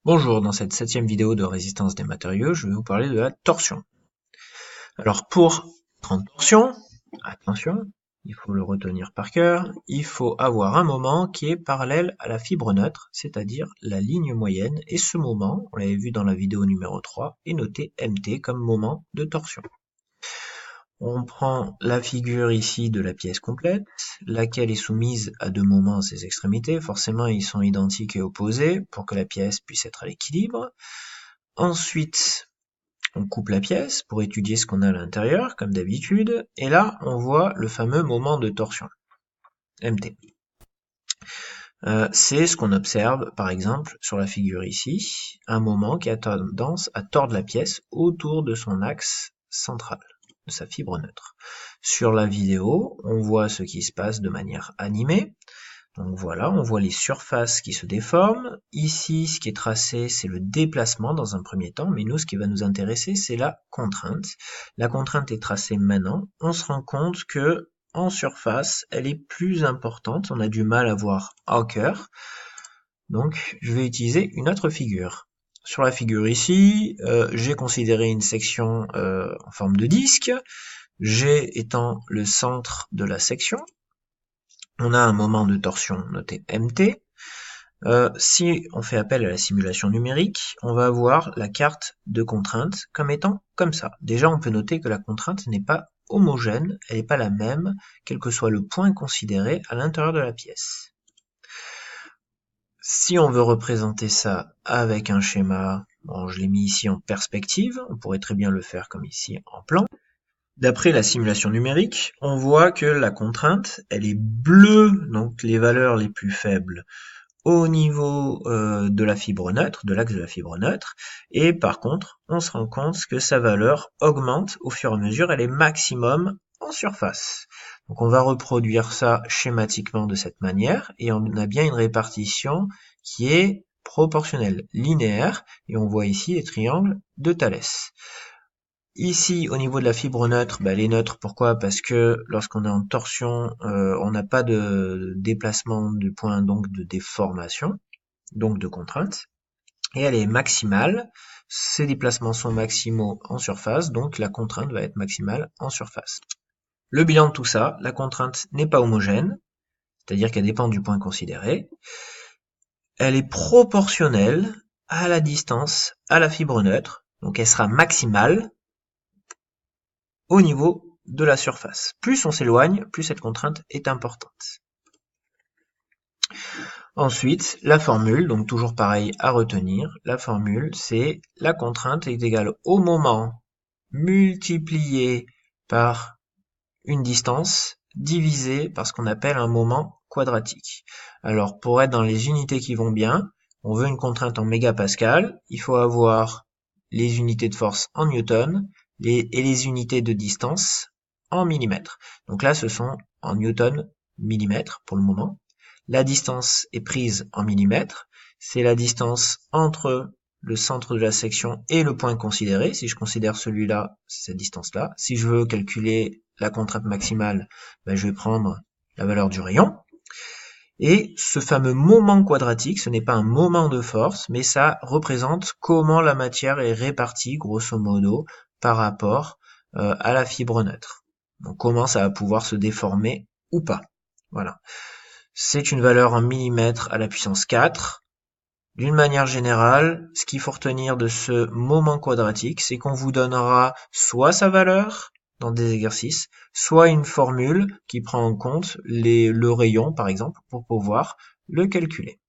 Bonjour, dans cette 7e vidéo de résistance des matériaux, je vais vous parler de la torsion. Alors pour être en torsion, attention, il faut le retenir par cœur, il faut avoir un moment qui est parallèle à la fibre neutre, c'est-à-dire la ligne moyenne, et ce moment, on l'avait vu dans la vidéo numéro 3, est noté MT comme moment de torsion. On prend la figure ici de la pièce complète, laquelle est soumise à deux moments à ses extrémités. Forcément, ils sont identiques et opposés pour que la pièce puisse être à l'équilibre. Ensuite, on coupe la pièce pour étudier ce qu'on a à l'intérieur, comme d'habitude. Et là, on voit le fameux moment de torsion, MT. C'est ce qu'on observe, par exemple, sur la figure ici, un moment qui a tendance à tordre la pièce autour de son axe central, de sa fibre neutre. Sur la vidéo, on voit ce qui se passe de manière animée. Donc voilà, on voit les surfaces qui se déforment. Ici, ce qui est tracé, c'est le déplacement dans un premier temps, mais nous, ce qui va nous intéresser, c'est la contrainte. La contrainte est tracée maintenant. On se rend compte que en surface, elle est plus importante. On a du mal à voir au cœur. Donc, je vais utiliser une autre figure. Sur la figure ici, j'ai considéré une section en forme de disque. G étant le centre de la section. On a un moment de torsion noté MT. Si on fait appel à la simulation numérique, on va avoir la carte de contrainte comme étant comme ça. Déjà, on peut noter que la contrainte n'est pas homogène, elle n'est pas la même, quel que soit le point considéré à l'intérieur de la pièce. Si on veut représenter ça avec un schéma, bon, je l'ai mis ici en perspective, on pourrait très bien le faire comme ici en plan. D'après la simulation numérique, on voit que la contrainte, elle est bleue, donc les valeurs les plus faibles au niveau de la fibre neutre, de l'axe de la fibre neutre, et par contre, on se rend compte que sa valeur augmente au fur et à mesure, elle est maximum en surface. Donc on va reproduire ça schématiquement de cette manière, et on a bien une répartition qui est proportionnelle, linéaire, et on voit ici les triangles de Thalès. Ici, au niveau de la fibre neutre, elle est neutre. Pourquoi? Parce que lorsqu'on est en torsion, on n'a pas de déplacement du point, donc de déformation, donc de contrainte. Et elle est maximale. Ces déplacements sont maximaux en surface, donc la contrainte va être maximale en surface. Le bilan de tout ça, la contrainte n'est pas homogène, c'est-à-dire qu'elle dépend du point considéré. Elle est proportionnelle à la distance à la fibre neutre, donc elle sera maximale au niveau de la surface. Plus on s'éloigne, plus cette contrainte est importante. Ensuite, la formule, donc toujours pareil à retenir, la formule c'est la contrainte est égale au moment multiplié par une distance divisé par ce qu'on appelle un moment quadratique. Alors pour être dans les unités qui vont bien, on veut une contrainte en mégapascal, il faut avoir les unités de force en newton, et les unités de distance en millimètres. Donc là, ce sont en newton millimètres pour le moment. La distance est prise en millimètres. C'est la distance entre le centre de la section et le point considéré. Si je considère celui-là, c'est cette distance-là. Si je veux calculer la contrainte maximale, je vais prendre la valeur du rayon. Et ce fameux moment quadratique, ce n'est pas un moment de force, mais ça représente comment la matière est répartie, grosso modo, par rapport à la fibre neutre. Donc comment ça va pouvoir se déformer ou pas. Voilà. C'est une valeur en millimètres à la puissance 4. D'une manière générale, ce qu'il faut retenir de ce moment quadratique, c'est qu'on vous donnera soit sa valeur dans des exercices, soit une formule qui prend en compte le rayon, par exemple, pour pouvoir le calculer.